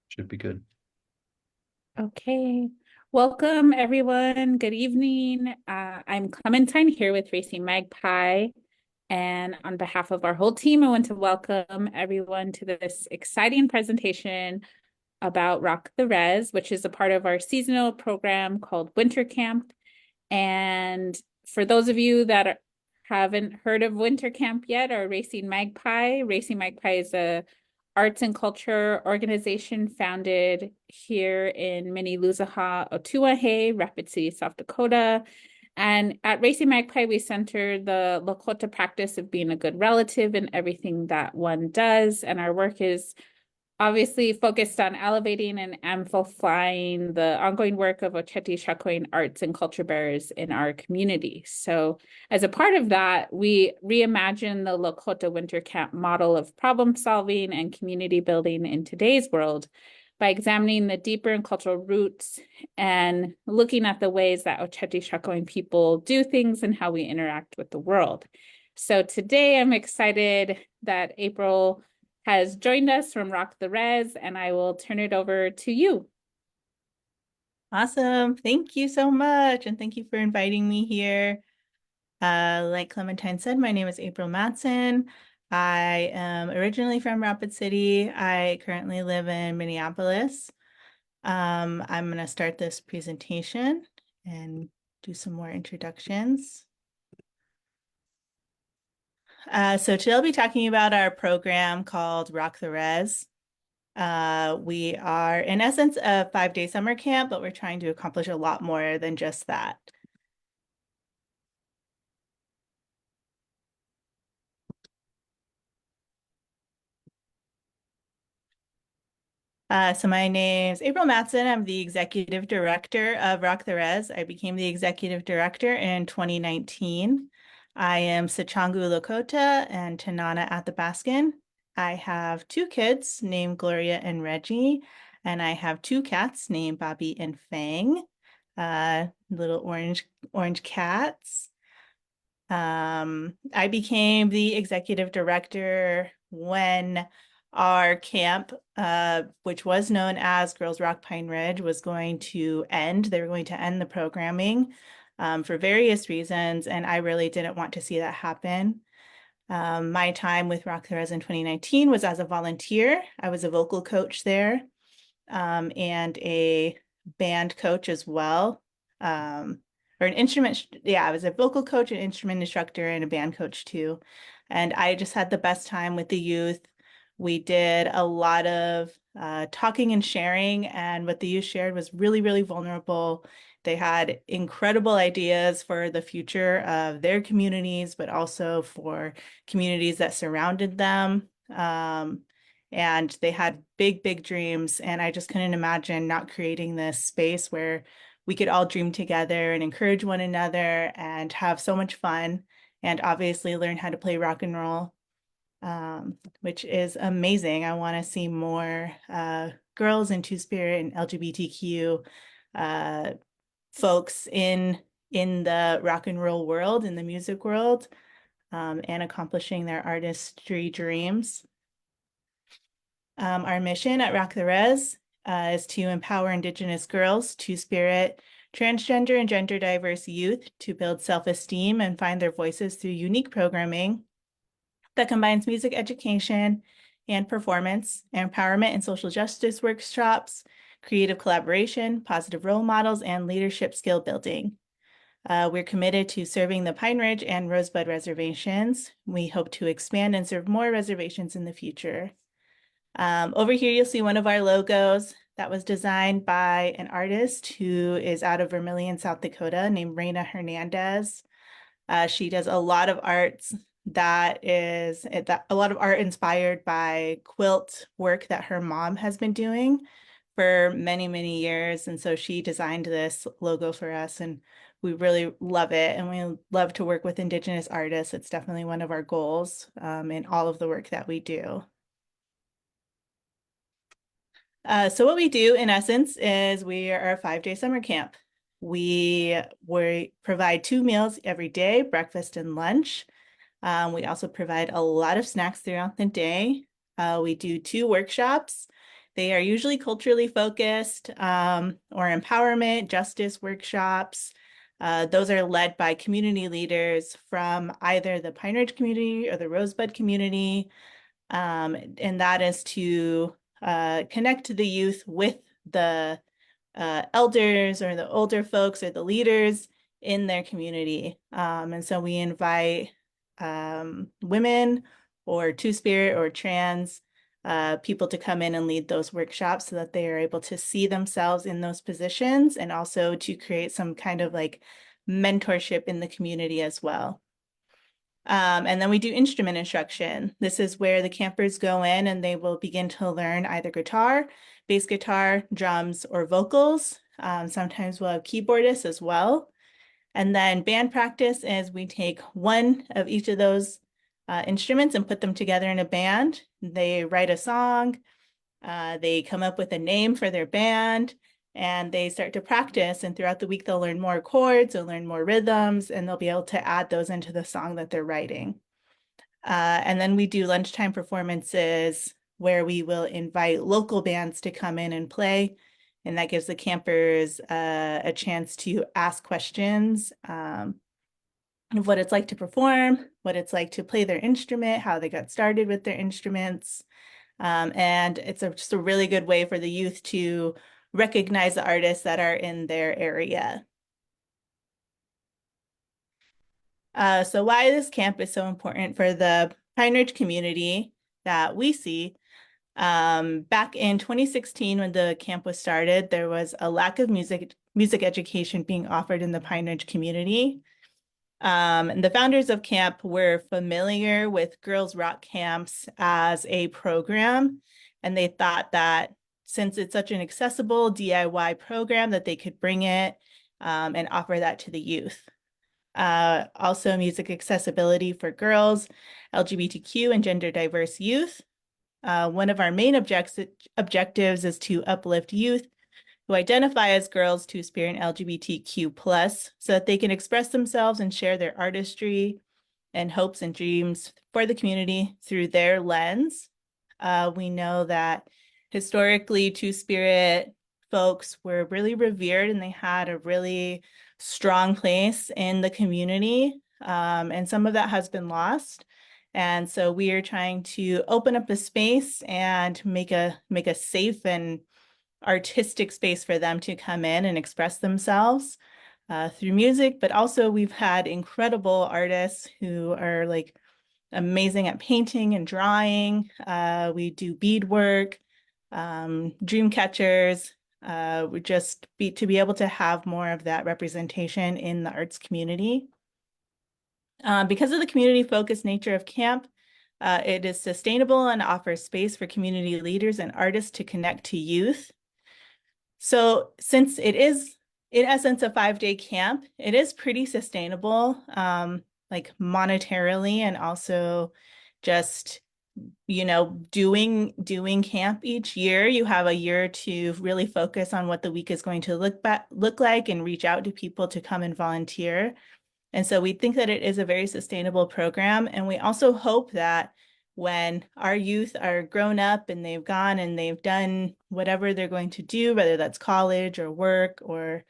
Should be good. Okay. Welcome, everyone. Good evening. I'm Clementine here with Racing Magpie. And on behalf of our whole team, I want to welcome everyone to this exciting presentation about Rock the Res, which is a part of our seasonal program called Winter Camp. And for those of you that haven't heard of Winter Camp yet or Racing Magpie is a arts and culture organization founded here in Mini-Luzaha, Otuahe, Rapid City, South Dakota. And at Racing Magpie, we center the Lakota practice of being a good relative in everything that one does. And our work is obviously focused on elevating and amplifying the ongoing work of Oceti arts and culture bearers in our community. So as a part of that, we reimagine the Lakota Winter Camp model of problem solving and community building in today's world by examining the deeper and cultural roots and looking at the ways that Oceti people do things and how we interact with the world. So today I'm excited that April has joined us from Rock the Res, and I will turn it over to you. Awesome. Thank you so much. And thank you for inviting me here. Like Clementine said, my name is April Matson. I am originally from Rapid City. I currently live in Minneapolis. I'm going to start this presentation and do some more introductions. So today I'll be talking about our program called Rock the Res. We are, in essence, a 5-day summer camp, but we're trying to accomplish a lot more than just that. So my name's April Matson. I'm the executive director of Rock the Res. I became the executive director in 2019. I am Sicangu Lakota and Tanana Athabascan. I have 2 kids named Gloria and Reggie, and I have 2 cats named Bobby and Fang, little orange cats. I became the executive director when our camp, which was known as Girls Rock Pine Ridge, was going to end. They were going to end the programming for various reasons, and I really didn't want to see that happen. My time with Rock the Res in 2019 was as a volunteer. I was a vocal coach there and a band coach as well. Or an instrument, yeah, I was a vocal coach, an instrument instructor, and a band coach too. And I just had the best time with the youth. We did a lot of talking and sharing, and what the youth shared was really, really vulnerable. They had incredible ideas for the future of their communities, but also for communities that surrounded them. And they had big, big dreams. And I just couldn't imagine not creating this space where we could all dream together and encourage one another and have so much fun and obviously learn how to play rock and roll, which is amazing. I want to see more girls and Two-Spirit and LGBTQ folks in the rock and roll world, in the music world, and accomplishing their artistry dreams. Our mission at Rock the Res is to empower Indigenous girls, Two-Spirit, transgender and gender diverse youth to build self-esteem and find their voices through unique programming that combines music education and performance, empowerment and social justice workshops, creative collaboration, positive role models, and leadership skill building. We're committed to serving the Pine Ridge and Rosebud reservations. We hope to expand and serve more reservations in the future. Over here, you'll see one of our logos that was designed by an artist who is out of Vermilion, South Dakota, named Reina Hernandez. She does a lot of arts a lot of art inspired by quilt work that her mom has been doing for many, many years. And so she designed this logo for us, and we really love it. And we love to work with Indigenous artists. It's definitely one of our goals in all of the work that we do. So what we do in essence is we are a 5-day summer camp. We provide 2 meals every day, breakfast and lunch. We also provide a lot of snacks throughout the day. We do 2 workshops. They are usually culturally focused or empowerment, justice workshops. Those are led by community leaders from either the Pine Ridge community or the Rosebud community. And that is to connect the youth with the elders or the older folks or the leaders in their community. And so we invite women or two-spirit or trans people to come in and lead those workshops so that they are able to see themselves in those positions and also to create some kind of like mentorship in the community as well. And then we do instrument instruction. This is where the campers go in and they will begin to learn either guitar, bass guitar, drums, or vocals. Sometimes we'll have keyboardists as well. And then band practice is we take one of each of those instruments and put them together in a band. They write a song, they come up with a name for their band, and they start to practice. And throughout the week, they'll learn more chords, they'll learn more rhythms, and they'll be able to add those into the song that they're writing. And then we do lunchtime performances where we will invite local bands to come in and play. And that gives the campers a chance to ask questions of what it's like to perform, what it's like to play their instrument, how they got started with their instruments. And it's just a really good way for the youth to recognize the artists that are in their area. So why this camp is so important for the Pine Ridge community that we see. Back in 2016, when the camp was started, there was a lack of music education being offered in the Pine Ridge community. And the founders of camp were familiar with girls rock camps as a program, and they thought that since it's such an accessible DIY program that they could bring it and offer that to the youth. Also music accessibility for girls, LGBTQ and gender diverse youth. One of our main objectives is to uplift youth who identify as girls, two-spirit, and LGBTQ+, so that they can express themselves and share their artistry and hopes and dreams for the community through their lens. We know that historically, two-spirit folks were really revered and they had a really strong place in the community, and some of that has been lost. And so we are trying to open up the space and make a safe and artistic space for them to come in and express themselves through music. But also we've had incredible artists who are like amazing at painting and drawing. We do beadwork, dream catchers. We just to be able to have more of that representation in the arts community. Because of the community-focused nature of camp, it is sustainable and offers space for community leaders and artists to connect to youth. So since it is, in essence, a 5-day camp, it is pretty sustainable, like monetarily, and also just, you know, doing camp each year. You have a year to really focus on what the week is going to look like and reach out to people to come and volunteer. And so we think that it is a very sustainable program. And we also hope that when our youth are grown up and they've gone and they've done whatever they're going to do, whether that's college or work or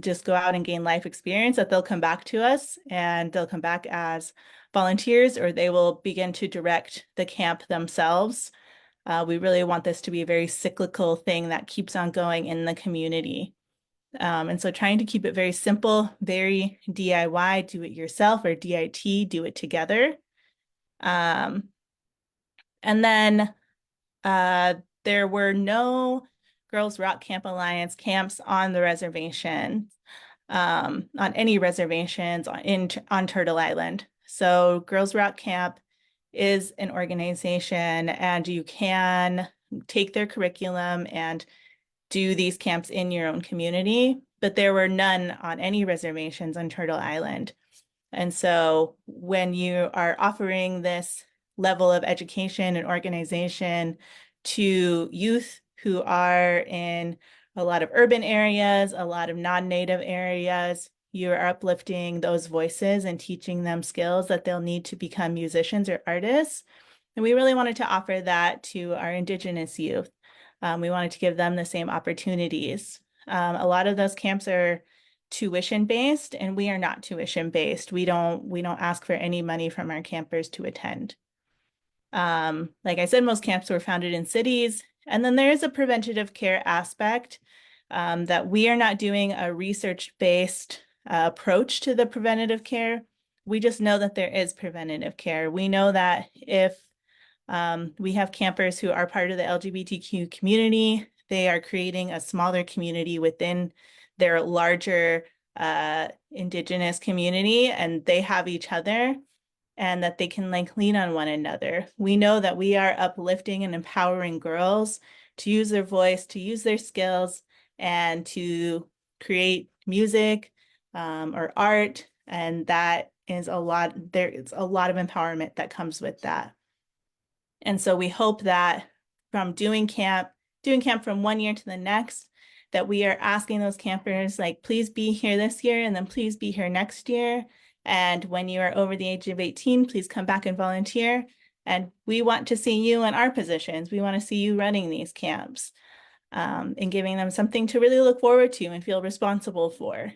just go out and gain life experience, that they'll come back to us and they'll come back as volunteers, or they will begin to direct the camp themselves. We really want this to be a very cyclical thing that keeps on going in the community. And so trying to keep it very simple, very DIY, do it yourself, or DIT, do it together. And then there were no Girls Rock Camp Alliance camps on the reservation, on any reservations on Turtle Island. So Girls Rock Camp is an organization, and you can take their curriculum and do these camps in your own community, but there were none on any reservations on Turtle Island. And so when you are offering this level of education and organization to youth who are in a lot of urban areas, a lot of non-native areas, you are uplifting those voices and teaching them skills that they'll need to become musicians or artists. And we really wanted to offer that to our Indigenous youth. We wanted to give them the same opportunities. A lot of those camps are tuition based, and we are not tuition based. We don't ask for any money from our campers to attend. Like I said, most camps were founded in cities, and then there is a preventative care aspect that we are not doing a research-based approach to the preventative care. We just know that there is preventative care. We know that if we have campers who are part of the LGBTQ community, they are creating a smaller community within their larger Indigenous community, and they have each other, and that they can like lean on one another. We know that we are uplifting and empowering girls to use their voice, to use their skills, and to create music or art. And that is a lot, there's a lot of empowerment that comes with that. And so we hope that from doing camp from one year to the next, that we are asking those campers, like, please be here this year, and then please be here next year. And when you are over the age of 18, please come back and volunteer. And we want to see you in our positions. We want to see you running these camps and giving them something to really look forward to and feel responsible for.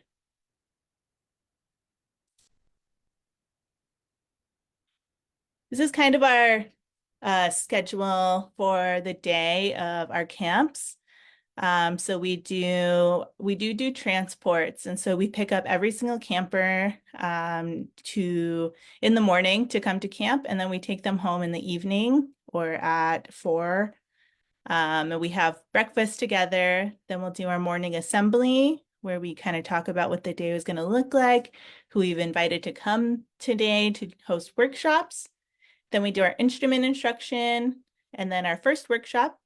This is kind of our schedule for the day of our camps. So we do transports, and so we pick up every single camper in the morning to come to camp, and then we take them home in the evening or at 4. And we have breakfast together. Then we'll do our morning assembly where we kind of talk about what the day is going to look like, who we've invited to come today to host workshops. Then we do our instrument instruction, and then our first workshop,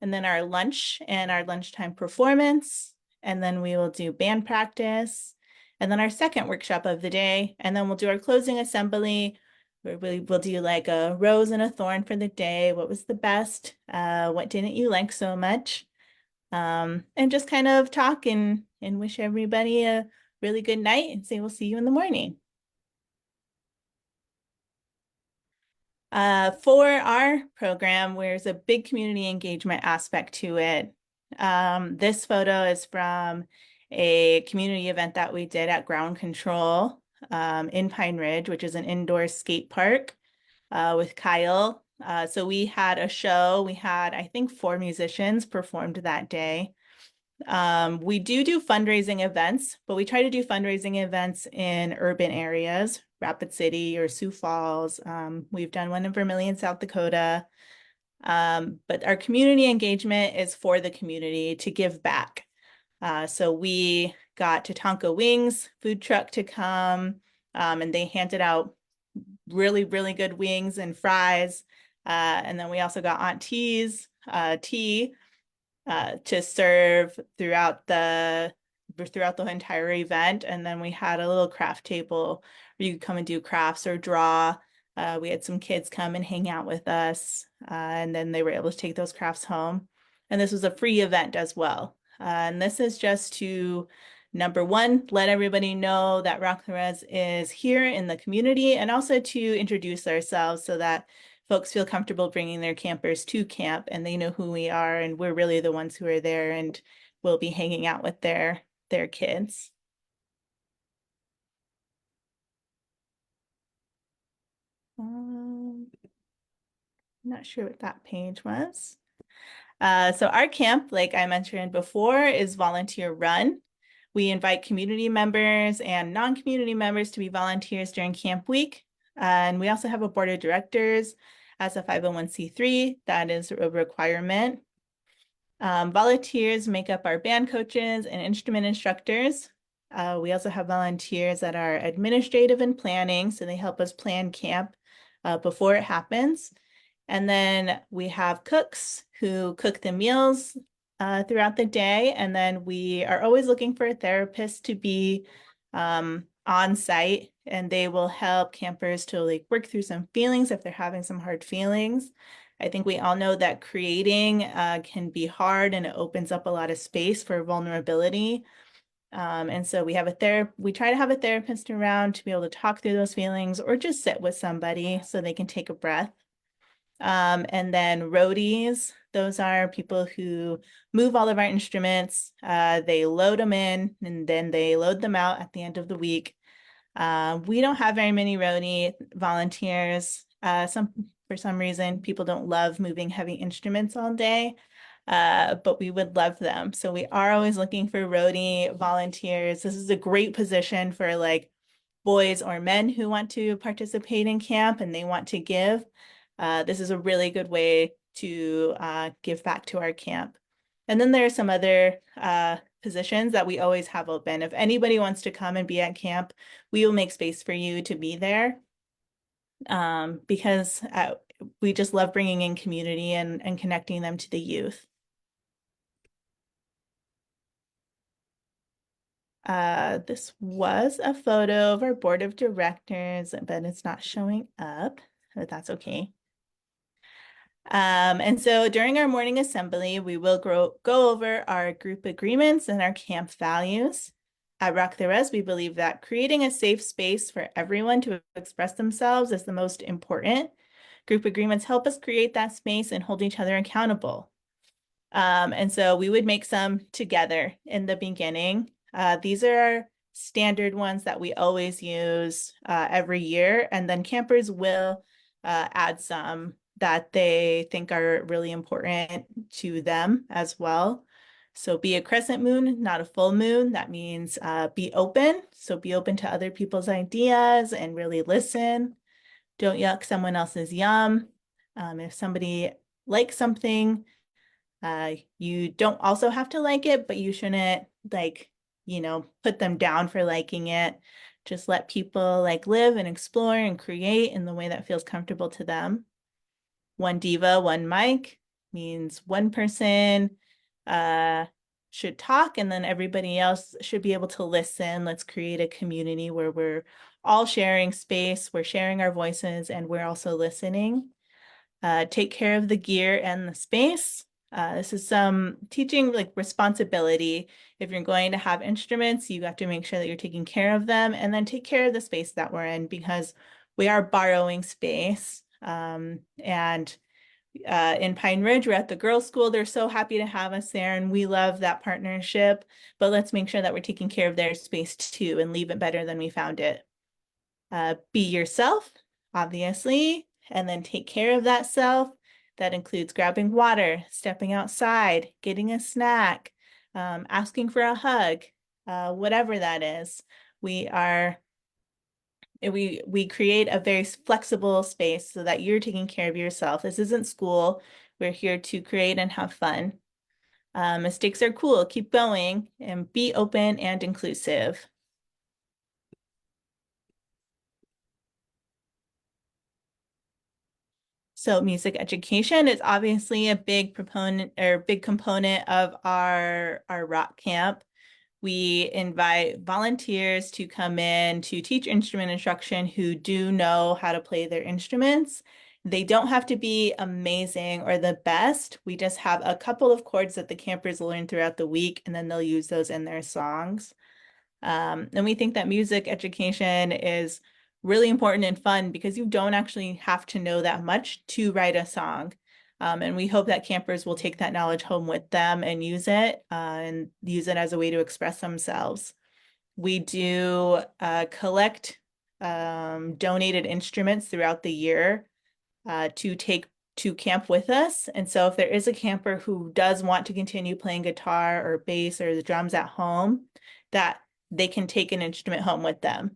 and then our lunch and our lunchtime performance. And then we will do band practice, and then our second workshop of the day. And then we'll do our closing assembly, where we'll do like a rose and a thorn for the day. What was the best? What didn't you like so much? And just kind of talk and wish everybody a really good night and say we'll see you in the morning. For our program, there's a big community engagement aspect to it. This photo is from a community event that we did at Ground Control in Pine Ridge, which is an indoor skate park with Kyle. So we had a show. We had, I think, 4 musicians performed that day. We do fundraising events, but we try to do fundraising events in urban areas, Rapid City or Sioux Falls. We've done one in Vermillion, South Dakota. But our community engagement is for the community to give back. So we got Tatanka Wings food truck to come, and they handed out really, really good wings and fries. And then we also got Aunt T's tea to serve throughout the entire event. And then we had a little craft table where you could come and do crafts or draw. We had some kids come and hang out with us, and then they were able to take those crafts home. And this was a free event as well. And this is just to, number one, let everybody know that Rock the Res is here in the community, and also to introduce ourselves so that folks feel comfortable bringing their campers to camp and they know who we are, and we're really the ones who are there and will be hanging out with their kids. Not sure what that page was. So our camp, like I mentioned before, is volunteer run. We invite community members and non-community members to be volunteers during camp week. And we also have a board of directors as a 501c3. That is a requirement. Volunteers make up our band coaches and instrument instructors. We also have volunteers that are administrative and planning, so they help us plan camp before it happens. And then we have cooks who cook the meals throughout the day. And then we are always looking for a therapist to be on site, and they will help campers to like work through some feelings if they're having some hard feelings. I think we all know that creating can be hard, and it opens up a lot of space for vulnerability. And so we try to have a therapist around to be able to talk through those feelings, or just sit with somebody so they can take a breath. And then roadies, those are people who move all of our instruments. They load them in and then they load them out at the end of the week. We don't have very many roadie volunteers. For some reason, people don't love moving heavy instruments all day, but we would love them. So we are always looking for roadie volunteers. This is a great position for like boys or men who want to participate in camp and they want to give. This is a really good way to give back to our camp. And then there are some other positions that we always have open. If anybody wants to come and be at camp, we will make space for you to be there, because we just love bringing in community and connecting them to the youth. This was a photo of our board of directors, but it's not showing up, but that's okay. And so during our morning assembly, we will go over our group agreements and our camp values. At Rock the Res, we believe that creating a safe space for everyone to express themselves is the most important. Group agreements help us create that space and hold each other accountable. And so we would make some together in the beginning. These are our standard ones that we always use every year, and then campers will add some that they think are really important to them as well. So be a crescent moon, not a full moon. That means be open. So be open to other people's ideas and really listen. Don't yuck someone else's yum. If somebody likes something, you don't also have to like it, but you shouldn't like, put them down for liking it. Just let people like live and explore and create in the way that feels comfortable to them. One diva, one mic means one person should talk and then everybody else should be able to listen. Let's create a community where we're all sharing space, we're sharing our voices, and we're also listening. Take care of the gear and the space. This is some teaching like responsibility. If you're going to have instruments, you have to make sure that you're taking care of them and then take care of the space that we're in because we are borrowing space. And in Pine Ridge, we're at the girls' school. They're so happy to have us there and we love that partnership. But let's make sure that we're taking care of their space too and leave it better than we found it. Be yourself, obviously, and then take care of that self. That includes grabbing water, stepping outside, getting a snack, asking for a hug, whatever that is. We create a very flexible space so that you're taking care of yourself. This isn't school. We're here to create and have fun. Mistakes are cool. Keep going and be open and inclusive. So music education is obviously a big component of our rock camp. We invite volunteers to come in to teach instrument instruction who do know how to play their instruments. They don't have to be amazing or the best. We just have a couple of chords that the campers learn throughout the week, and then they'll use those in their songs. And we think that music education is really important and fun because you don't actually have to know that much to write a song. And we hope that campers will take that knowledge home with them and use it as a way to express themselves. We do collect donated instruments throughout the year to take to camp with us. And so if there is a camper who does want to continue playing guitar or bass or the drums at home, that they can take an instrument home with them.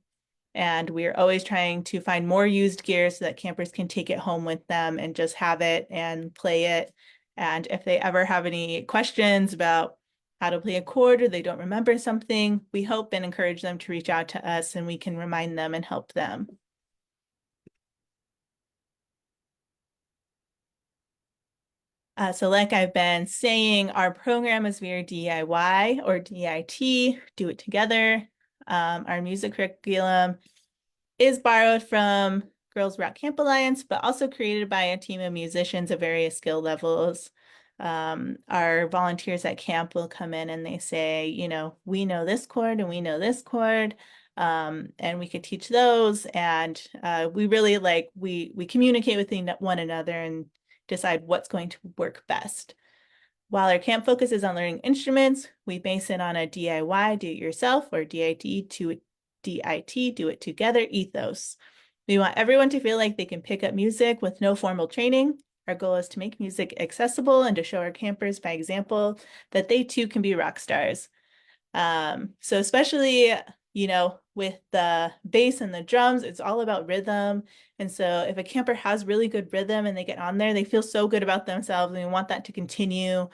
And we're always trying to find more used gear so that campers can take it home with them and just have it and play it. And if they ever have any questions about how to play a chord or they don't remember something, we hope and encourage them to reach out to us and we can remind them and help them. So like I've been saying, our program is very DIY or DIT, do it together. Our music curriculum is borrowed from Girls Rock Camp Alliance, but also created by a team of musicians of various skill levels. Our volunteers at camp will come in and they say, we know this chord and we know this chord, and we could teach those. And we really we communicate with one another and decide what's going to work best. While our camp focuses on learning instruments, we base it on a DIY, do it yourself, or DIT, do it together ethos. We want everyone to feel like they can pick up music with no formal training. Our goal is to make music accessible and to show our campers by example that they too can be rock stars. So especially, with the bass and the drums, it's all about rhythm. And so if a camper has really good rhythm and they get on there, they feel so good about themselves. And we want that to continue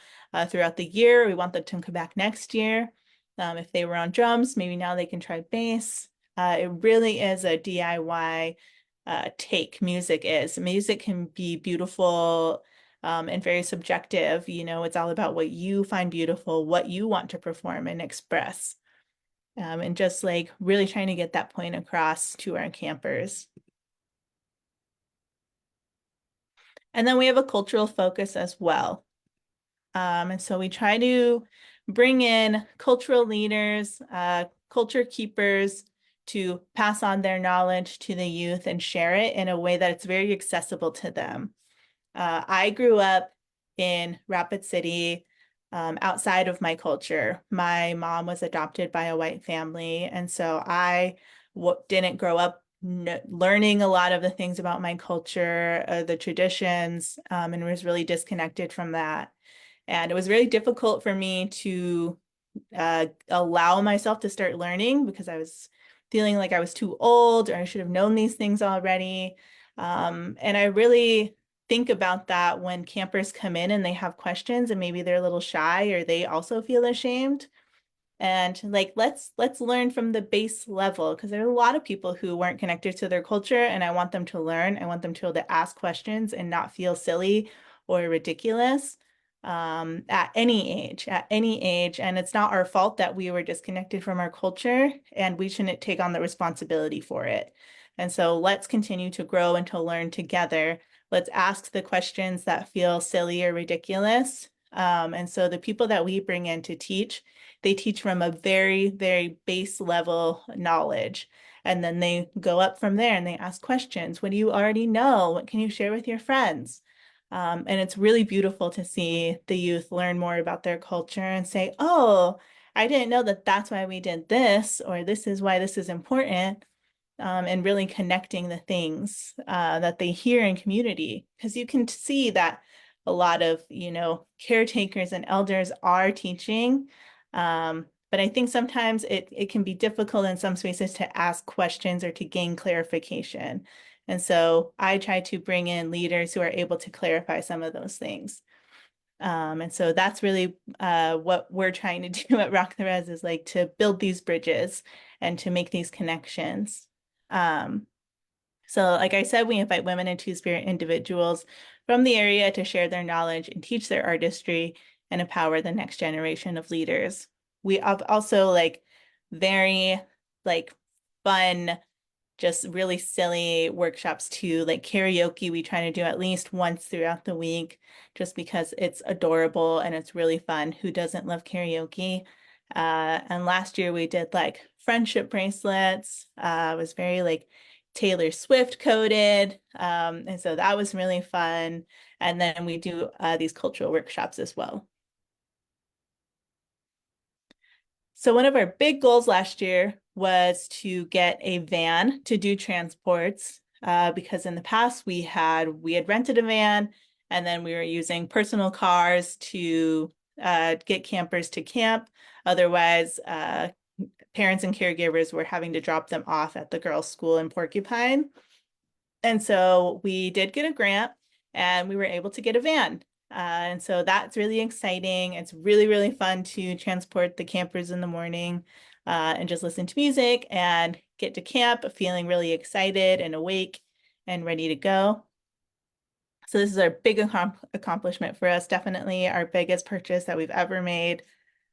throughout the year. We want them to come back next year. If they were on drums, maybe now they can try bass. It really is a DIY take. Music is. Music can be beautiful and very subjective. It's all about what you find beautiful, what you want to perform and express. And just like really trying to get that point across to our campers. And then we have a cultural focus as well. And so we try to bring in cultural leaders, culture keepers to pass on their knowledge to the youth and share it in a way that it's very accessible to them. I grew up in Rapid City, outside of my culture. My mom was adopted by a white family, and so I didn't grow up learning a lot of the things about my culture, the traditions, and was really disconnected from that. And it was really difficult for me to allow myself to start learning because I was feeling like I was too old or I should have known these things already. And I really think about that when campers come in and they have questions and maybe they're a little shy or they also feel ashamed. And like let's learn from the base level because there are a lot of people who weren't connected to their culture and I want them to learn. I want them to be able to ask questions and not feel silly or ridiculous at any age. And it's not our fault that we were disconnected from our culture and we shouldn't take on the responsibility for it. And so let's continue to grow and to learn together. Let's ask the questions that feel silly or ridiculous. And so the people that we bring in to teach, they teach from a very, very base level knowledge. And then they go up from there and they ask questions. What do you already know? What can you share with your friends? And it's really beautiful to see the youth learn more about their culture and say, oh, I didn't know that that's why we did this, or this is why this is important. And really connecting the things that they hear in community. Because you can see that a lot of, caretakers and elders are teaching. But I think sometimes it can be difficult in some spaces to ask questions or to gain clarification. And so I try to bring in leaders who are able to clarify some of those things. And so that's really what we're trying to do at Rock the Res is like to build these bridges and to make these connections. So like I said, we invite women and two-spirit individuals from the area to share their knowledge and teach their artistry and empower the next generation of leaders. We have also very fun, just really silly workshops too, like karaoke we try to do at least once throughout the week just because it's adorable and it's really fun. Who doesn't love karaoke? And last year we did friendship bracelets. It was very Taylor Swift coded. And so that was really fun. And then we do these cultural workshops as well. So one of our big goals last year was to get a van to do transports because in the past we had rented a van and then we were using personal cars to get campers to camp. Otherwise, parents and caregivers were having to drop them off at the girls' school in Porcupine. And so we did get a grant and we were able to get a van. And so that's really exciting. It's really, really fun to transport the campers in the morning and just listen to music and get to camp feeling really excited and awake and ready to go. So this is our big accomplishment for us, definitely our biggest purchase that we've ever made.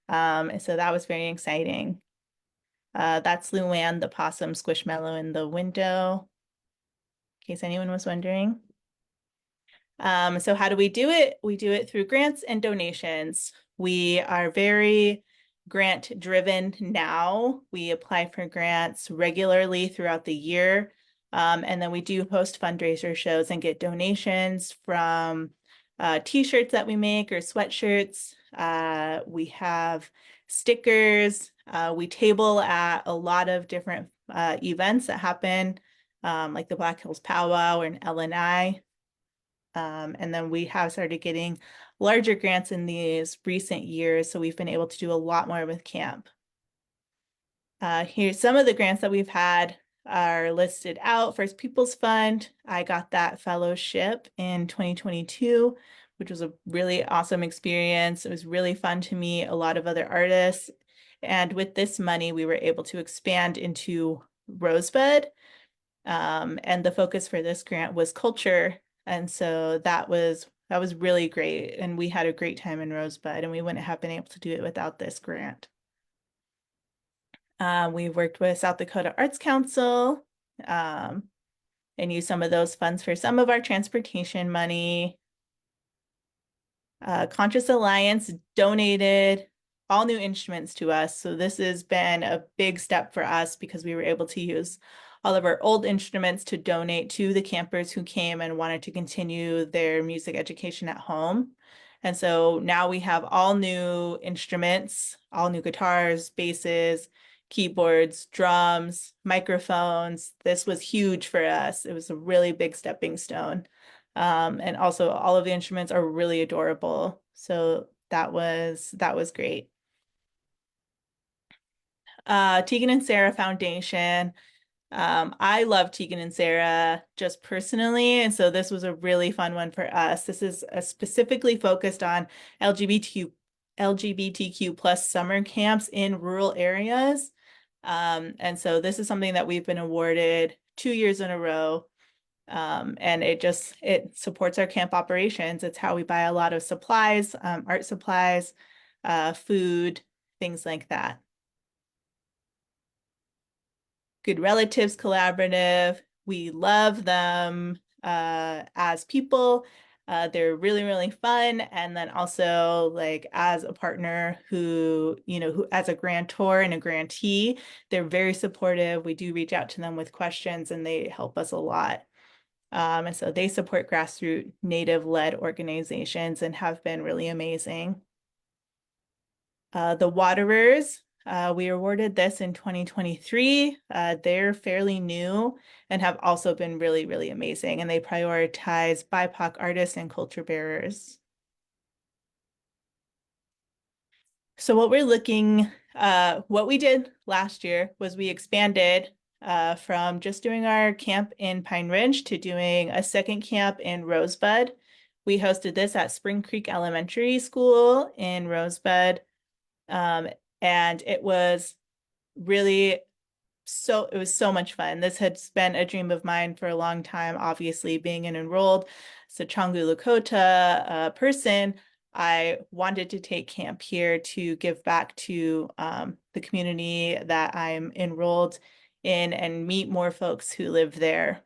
And so that was very exciting. That's Luann, the possum squishmallow in the window, in case anyone was wondering. So how do we do it? We do it through grants and donations. We are very grant driven now. We apply for grants regularly throughout the year. And then we do host fundraiser shows and get donations from t-shirts that we make or sweatshirts. We have stickers. We table at a lot of different events that happen, like the Black Hills Powwow or an LNI. And then we have started getting larger grants in these recent years, so we've been able to do a lot more with camp. Here's some of the grants that we've had are listed out. First People's Fund, I got that fellowship in 2022, which was a really awesome experience. It was really fun to meet a lot of other artists. And with this money, we were able to expand into Rosebud. And the focus for this grant was culture. And so that was really great. And we had a great time in Rosebud, and we wouldn't have been able to do it without this grant. We worked with South Dakota Arts Council and used some of those funds for some of our transportation money. Conscious Alliance donated all new instruments to us. So this has been a big step for us because we were able to use all of our old instruments to donate to the campers who came and wanted to continue their music education at home. And so now we have all new instruments, all new guitars, basses, keyboards, drums, microphones. This was huge for us. It was a really big stepping stone. And also all of the instruments are really adorable. So that was great. Tegan and Sarah Foundation. I love Tegan and Sarah just personally, and so this was a really fun one for us. This is specifically focused on LGBTQ plus summer camps in rural areas. And so this is something that we've been awarded 2 years in a row. And it supports our camp operations. It's how we buy a lot of supplies, art supplies, food, things like that. Good Relatives Collaborative. We love them as people. They're really, really fun. And then also like as a partner who as a grantor and a grantee, they're very supportive. We do reach out to them with questions and they help us a lot. And so they support grassroots Native-led organizations and have been really amazing. The Waterers, we awarded this in 2023. They're fairly new and have also been really, really amazing. And they prioritize BIPOC artists and culture bearers. So what we did last year was we expanded from just doing our camp in Pine Ridge to doing a second camp in Rosebud. We hosted this at Spring Creek Elementary School in Rosebud. And it was so much fun. This had been a dream of mine for a long time, obviously being an enrolled Sicangu Lakota person. I wanted to take camp here to give back to the community that I'm enrolled in and meet more folks who live there.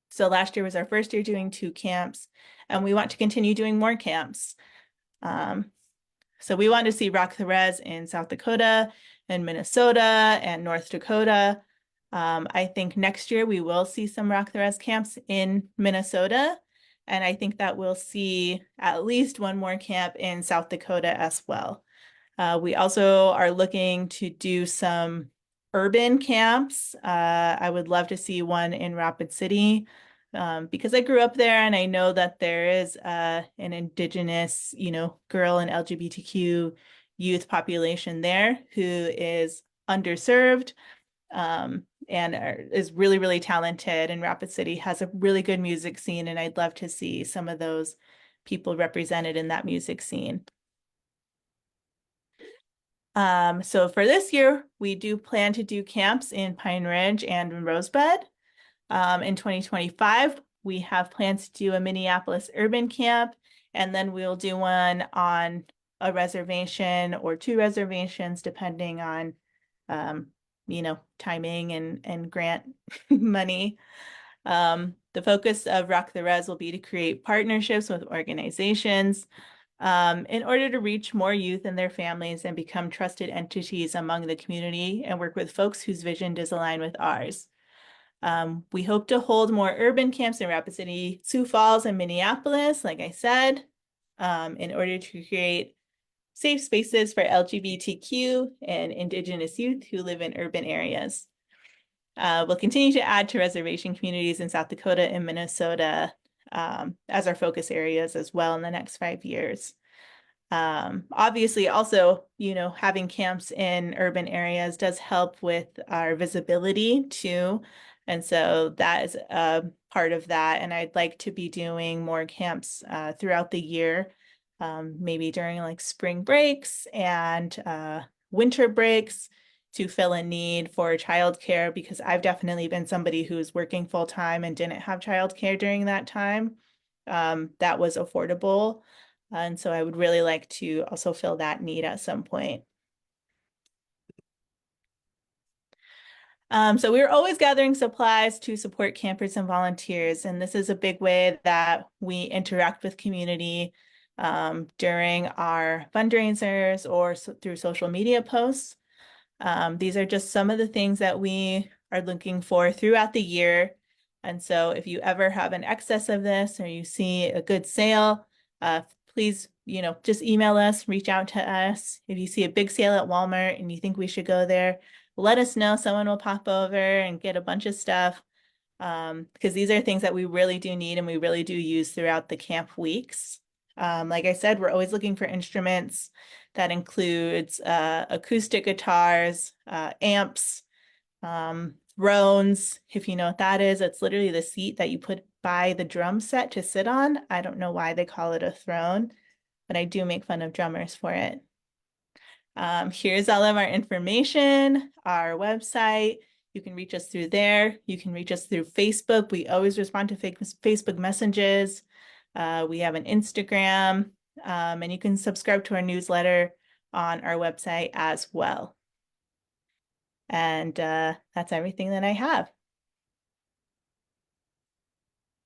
So last year was our first year doing 2 camps, and we want to continue doing more camps. So we want to see Rock the Res in South Dakota and Minnesota and North Dakota. I think next year we will see some Rock the Res camps in Minnesota. And I think that we'll see at least one more camp in South Dakota as well. We also are looking to do some urban camps. I would love to see one in Rapid City. Because I grew up there and I know that there is an Indigenous, girl and LGBTQ youth population there who is underserved and is really, really talented. And Rapid City has a really good music scene, and I'd love to see some of those people represented in that music scene. So for this year, we do plan to do camps in Pine Ridge and in Rosebud. In 2025, we have plans to do a Minneapolis urban camp, and then we'll do one on a reservation or 2 reservations, depending on, timing and grant money. The focus of Rock the Res will be to create partnerships with organizations in order to reach more youth and their families and become trusted entities among the community and work with folks whose vision does align with ours. We hope to hold more urban camps in Rapid City, Sioux Falls, and Minneapolis, like I said, in order to create safe spaces for LGBTQ and Indigenous youth who live in urban areas. We'll continue to add to reservation communities in South Dakota and Minnesota as our focus areas as well in the next 5 years. Obviously, also, having camps in urban areas does help with our visibility too. And so that is a part of that. And I'd like to be doing more camps throughout the year, maybe during like spring breaks and winter breaks to fill a need for childcare, because I've definitely been somebody who's working full time and didn't have childcare during that time. That was affordable. And so I would really like to also fill that need at some point. So we're always gathering supplies to support campers and volunteers. And this is a big way that we interact with community during our fundraisers or through social media posts. These are just some of the things that we are looking for throughout the year. And so if you ever have an excess of this or you see a good sale, please, just email us, reach out to us. If you see a big sale at Walmart and you think we should go there, let us know. Someone will pop over and get a bunch of stuff. Because these are things that we really do need and we really do use throughout the camp weeks. Like I said, we're always looking for instruments. That includes acoustic guitars, amps, drones. If you know what that is, it's literally the seat that you put by the drum set to sit on. I don't know why they call it a throne, but I do make fun of drummers for it. Here's all of our information, our website. You can reach us through there. You can reach us through Facebook. We always respond to Facebook messages. We have an Instagram, and you can subscribe to our newsletter on our website as well. And that's everything that I have.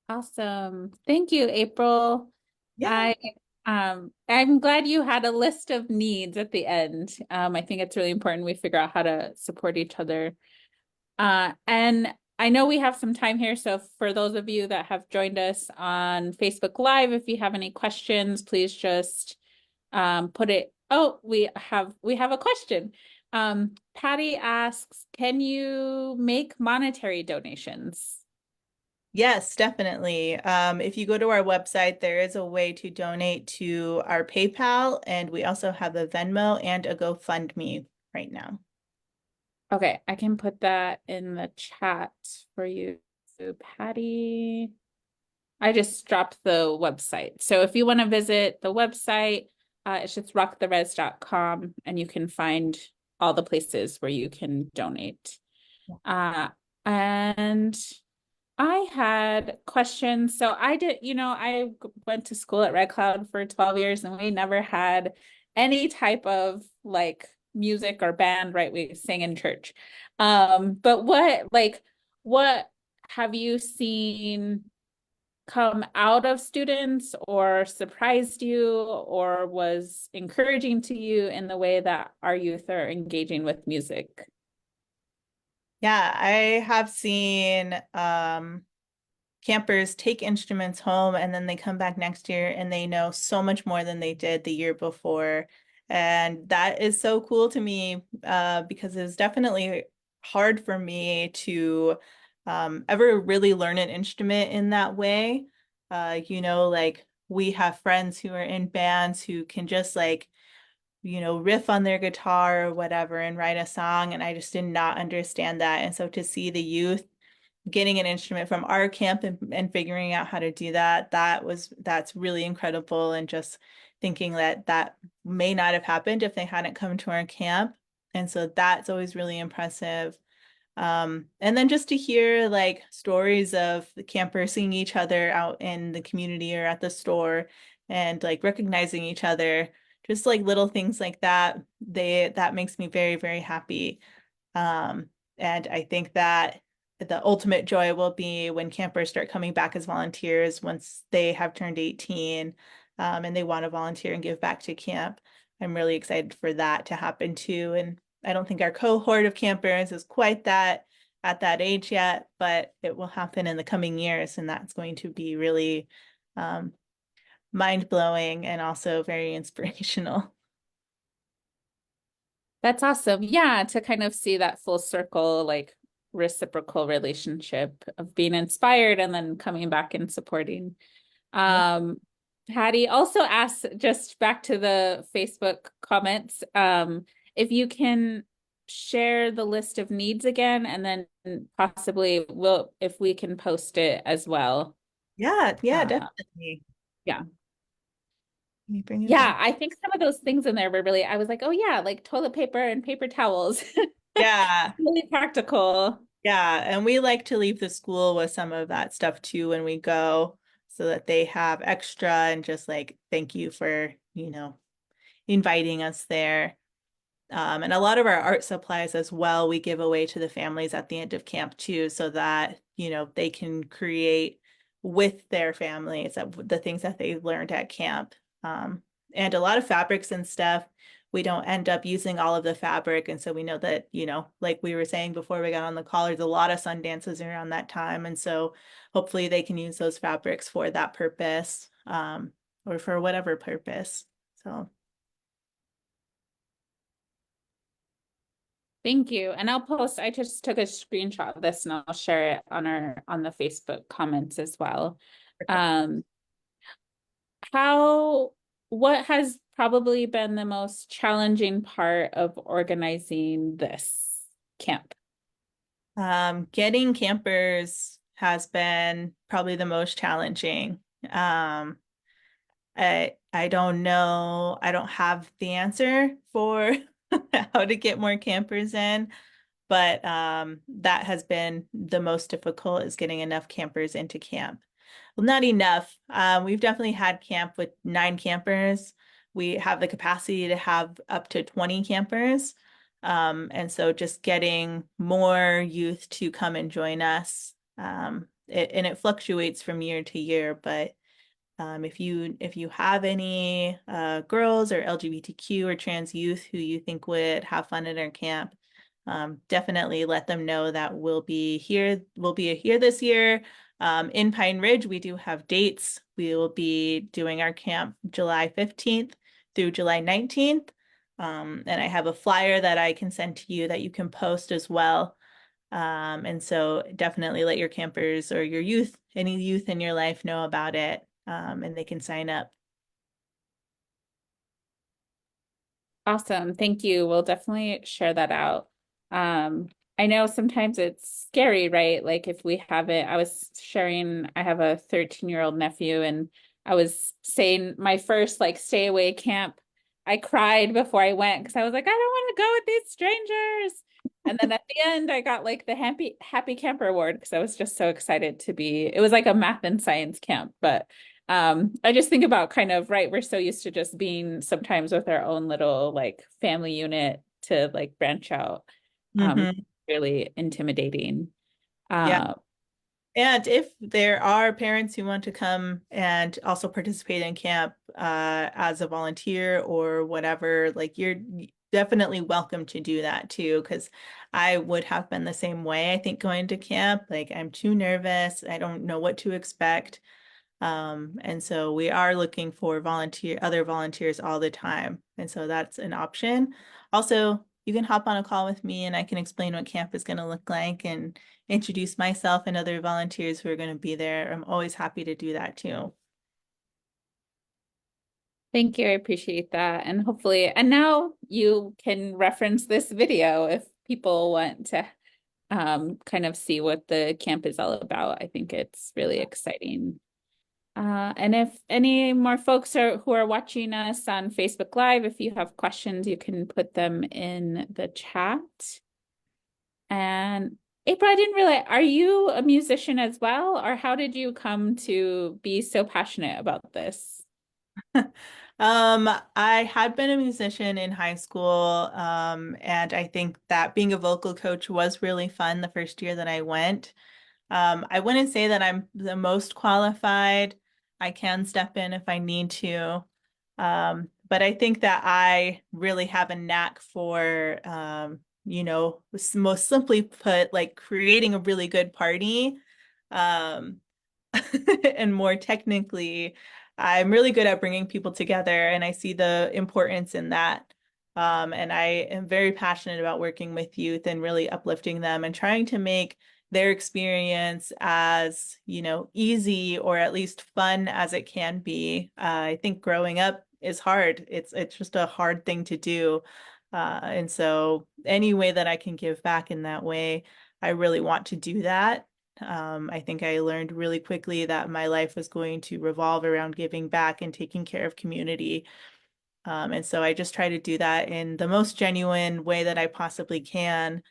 Awesome. Thank you, April. Yeah. I'm glad you had a list of needs at the end. I think it's really important we figure out how to support each other. And I know we have some time here, so for those of you that have joined us on Facebook Live, if you have any questions, please just put it. Oh, we have a question. Patty asks, can you make monetary donations? Yes, definitely. If you go to our website, there is a way to donate to our PayPal, and we also have a Venmo and a GoFundMe right now. Okay, I can put that in the chat for you, Patty. I just dropped the website. So if you want to visit the website, it's just rocktheres.com and you can find all the places where you can donate. And I had questions. So I went to school at Red Cloud for 12 years and we never had any type of like music or band, right? We sang in church. But what have you seen come out of students or surprised you or was encouraging to you in the way that our youth are engaging with music? Yeah, I have seen campers take instruments home and then they come back next year and they know so much more than they did the year before. And that is so cool to me because it's definitely hard for me to ever really learn an instrument in that way. Like we have friends who are in bands who can just like, riff on their guitar or whatever and write a song. And I just did not understand that. And so to see the youth getting an instrument from our camp and figuring out how to do that, that's really incredible. And just thinking that may not have happened if they hadn't come to our camp. And so that's always really impressive. And then just to hear like stories of the campers seeing each other out in the community or at the store and like recognizing each other, just like little things like that, that makes me very, very happy. And I think that the ultimate joy will be when campers start coming back as volunteers once they have turned 18 and they want to volunteer and give back to camp. I'm really excited for that to happen too. And I don't think our cohort of campers is quite that at that age yet, but it will happen in the coming years, and that's going to be really um, mind-blowing and also very inspirational. That's awesome. Yeah, to kind of see that full circle, like reciprocal relationship of being inspired and then coming back and supporting. Yeah. Um, Patty also asked, just back to the Facebook comments, if you can share the list of needs again, and then possibly we'll, if we can post it as well. Yeah, yeah, Uh, definitely. yeah. Let me bring it back. Yeah, I think some of those things in there were really, I was like, oh yeah, like toilet paper and paper towels. Yeah, Really practical. yeah, and we like to leave the school with some of that stuff too when we go so that they have extra and just like thank you for, inviting us there. And a lot of our art supplies as well, we give away to the families at the end of camp too, so that, they can create with their families the things that they learned at camp. Um, and a lot of fabrics and stuff, we don't end up using all of the fabric. And so we know that, like we were saying before we got on the call, there's a lot of sun dances around that time. And so hopefully they can use those fabrics for that purpose, or for whatever purpose. So. Thank you. And I'll post, I just took a screenshot of this and I'll share it on on the Facebook comments as well. Um, how, what has probably been the most challenging part of organizing this camp? Getting campers has been probably the most challenging. I don't know. I don't have the answer for how to get more campers in, but that has been the most difficult is getting enough campers into camp. Well, not enough. We've definitely had camp with 9 campers. We have the capacity to have up to 20 campers. And so just getting more youth to come and join us. And it fluctuates from year to year, but if you have any girls or LGBTQ or trans youth who you think would have fun at our camp, definitely let them know that we'll be here. We'll be here this year. In Pine Ridge, we do have dates. We will be doing our camp July 15th through July 19th. And I have a flyer that I can send to you that you can post as well. And so definitely let your campers or your youth, any youth in your life know about it, and they can sign up. Awesome. Thank you. We'll definitely share that out. I know sometimes it's scary, right? Like if we have it, I was sharing, I have a 13-year-old nephew, and I was saying my first like stay away camp. I cried before I went because I was like, I don't want to go with these strangers. And then at the end, I got like the happy camper award because I was just so excited to be. It was like a math and science camp, but I just think about kind of, right, we're so used to just being sometimes with our own little like family unit to like branch out. Hmm. Really intimidating. Yeah. Uh, And if there are parents who want to come and also participate in camp as a volunteer or whatever, like you're definitely welcome to do that too, because I would have been the same way. I think going to camp, like I'm too nervous. I don't know what to expect. And so we are looking for other volunteers all the time. And so that's an option. Also, you can hop on a call with me and I can explain what camp is going to look like and introduce myself and other volunteers who are going to be there. I'm always happy to do that too. Thank you. I appreciate that. And hopefully, and now you can reference this video if people want to kind of see what the camp is all about. I think it's really exciting. And if any more folks who are watching us on Facebook Live, if you have questions, you can put them in the chat. And April, I didn't realize, are you a musician as well, or how did you come to be so passionate about this? I had been a musician in high school, and I think that being a vocal coach was really fun the first year that I went. I wouldn't say that I'm the most qualified. I can step in if I need to. But I think that I really have a knack for most simply put, like creating a really good party. Um, and more technically, I'm really good at bringing people together, and I see the importance in that. And I am very passionate about working with youth and really uplifting them and trying to make their experience as, easy or at least fun as it can be. I think growing up is hard. It's just a hard thing to do. And so any way that I can give back in that way, I really want to do that. I think I learned really quickly that my life was going to revolve around giving back and taking care of community. And so I just try to do that in the most genuine way that I possibly can,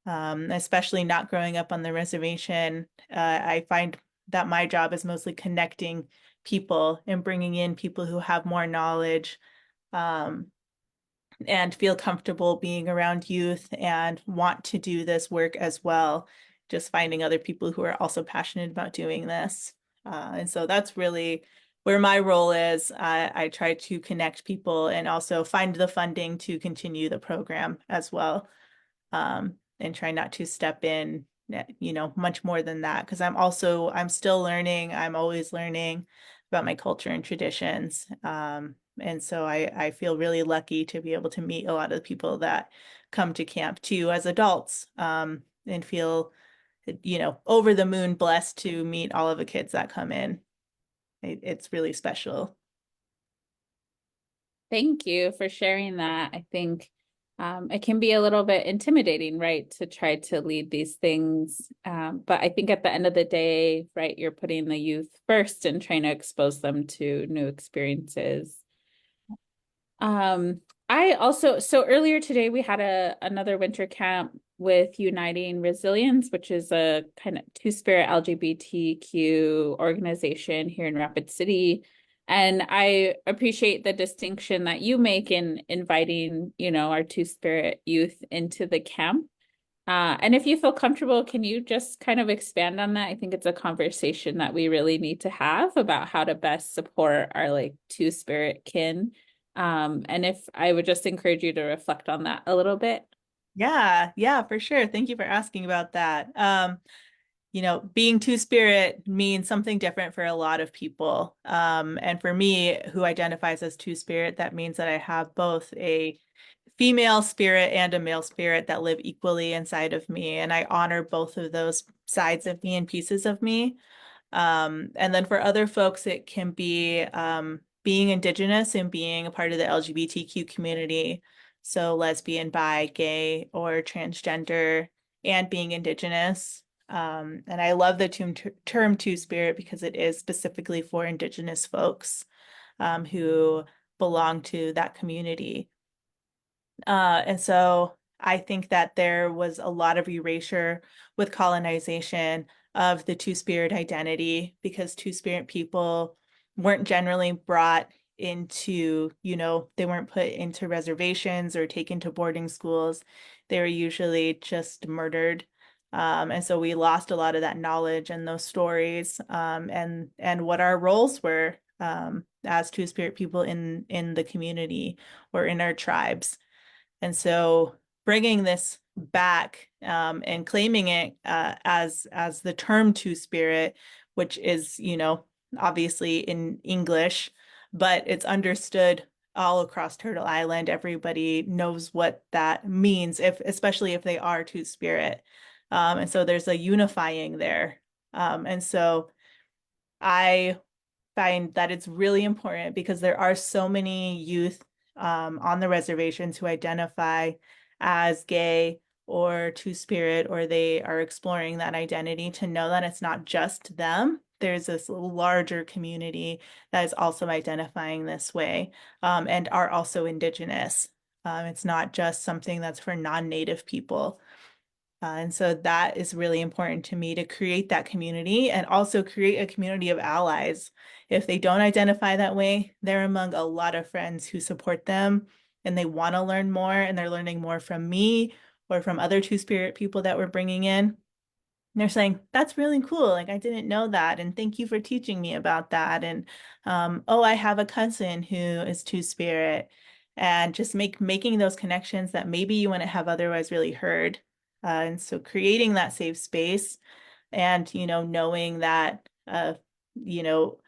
especially not growing up on the reservation. I find that my job is mostly connecting people and bringing in people who have more knowledge. Um, and feel comfortable being around youth and want to do this work as well. Just finding other people who are also passionate about doing this. And so that's really where my role is. I try to connect people and also find the funding to continue the program as well. And try not to step in, much more than that. Because I'm still learning. I'm always learning about my culture and traditions. And so I feel really lucky to be able to meet a lot of the people that come to camp too as adults, and feel, over the moon blessed to meet all of the kids that come in. It's really special. Thank you for sharing that. I think it can be a little bit intimidating, right, to try to lead these things. But I think at the end of the day, right, you're putting the youth first and trying to expose them to new experiences. Um, I also, so earlier today we had another winter camp with Uniting Resilience, which is a kind of two-spirit LGBTQ organization here in Rapid City. And I appreciate the distinction that you make in inviting, our two-spirit youth into the camp. And if you feel comfortable, can you just kind of expand on that? I think it's a conversation that we really need to have about how to best support our like two-spirit kin. And if I would just encourage you to reflect on that a little bit. Yeah, for sure. Thank you for asking about that. Being two-spirit means something different for a lot of people. And for me, who identifies as two-spirit, that means that I have both a female spirit and a male spirit that live equally inside of me. And I honor both of those sides of me and pieces of me. And then for other folks, it can be being Indigenous and being a part of the LGBTQ community. So lesbian, bi, gay, or transgender, and being Indigenous. And I love the term two-spirit because it is specifically for Indigenous folks who belong to that community. And so I think that there was a lot of erasure with colonization of the two-spirit identity because two-spirit people weren't generally brought into, they weren't put into reservations or taken to boarding schools. They were usually just murdered. And so we lost a lot of that knowledge and those stories, and what our roles were as two-spirit people in the community or in our tribes. And so bringing this back and claiming it as the term two-spirit, which is, obviously in English, but it's understood all across Turtle Island. Everybody knows what that means, especially if they are two-spirit. And so there's a unifying there. And so I find that it's really important because there are so many youth on the reservations who identify as gay or two-spirit, or they are exploring that identity, to know that it's not just them. There's this larger community that is also identifying this way, and are also Indigenous. It's not just something that's for non-Native people. And so that is really important to me, to create that community and also create a community of allies. If they don't identify that way, they're among a lot of friends who support them and they want to learn more, and they're learning more from me or from other two-spirit people that we're bringing in. And they're saying, that's really cool. Like, I didn't know that. And thank you for teaching me about that. And, oh, I have a cousin who is two-spirit. and just making those connections that maybe you wouldn't have otherwise really heard. And so creating that safe space and, knowing that, you know,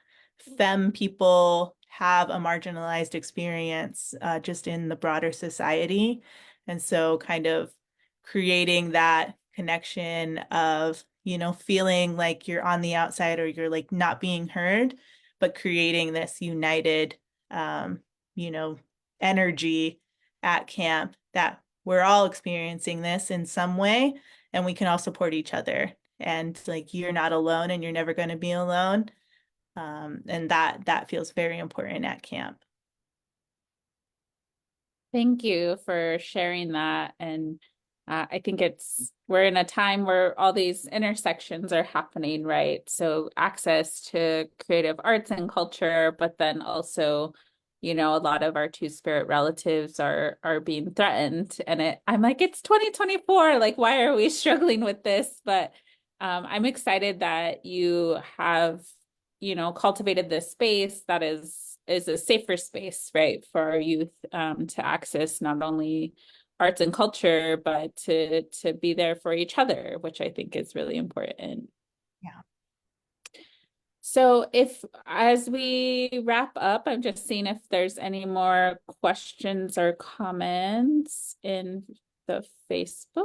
femme people have a marginalized experience just in the broader society. And so kind of creating that connection of, feeling like you're on the outside or you're like not being heard, but creating this united, um, you know, energy at camp that we're all experiencing this in some way and we can all support each other. And like you're not alone and you're never going to be alone. And that feels very important at camp. Thank you for sharing that. And I think we're in a time where all these intersections are happening, right? So access to creative arts and culture, but then also, a lot of our two-spirit relatives are being threatened. And I'm like, it's 2024. Like, why are we struggling with this? But I'm excited that you have, cultivated this space that is a safer space, right, for our youth to access not only arts and culture, but to be there for each other, which I think is really important. Yeah. So as we wrap up, I'm just seeing if there's any more questions or comments in the Facebook.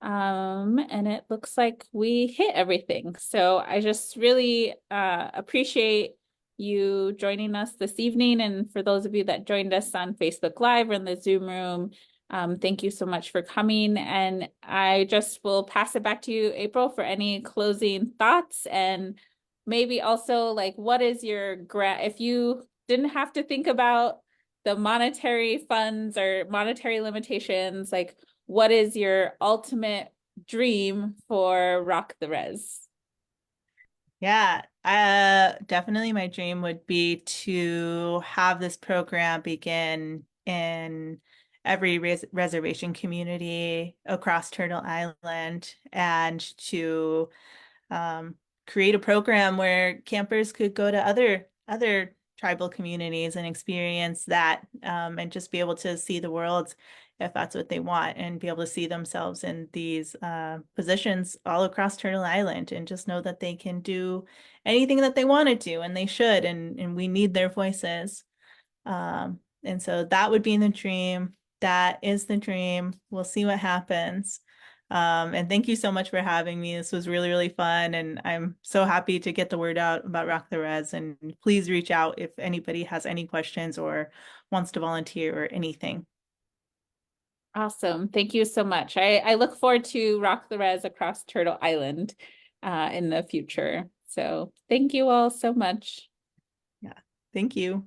And it looks like we hit everything. So I just really appreciate you joining us this evening. And for those of you that joined us on Facebook Live or in the Zoom room, thank you so much for coming. And I just will pass it back to you, April, for any closing thoughts. And maybe also like, what is your grant? If you didn't have to think about the monetary funds or monetary limitations, like what is your ultimate dream for Rock the Res? Yeah, definitely my dream would be to have this program begin in every reservation community across Turtle Island and to um, create a program where campers could go to other tribal communities and experience that and just be able to see the world if that's what they want and be able to see themselves in these positions all across Turtle Island and just know that they can do anything that they want to do and they should and we need their voices. And so that would be the dream. That is the dream. We'll see what happens. And thank you so much for having me. This was really, really fun. And I'm so happy to get the word out about Rock the Res. And please reach out if anybody has any questions or wants to volunteer or anything. Awesome. Thank you so much. I look forward to Rock the Res across Turtle Island in the future. So thank you all so much. Yeah. Thank you.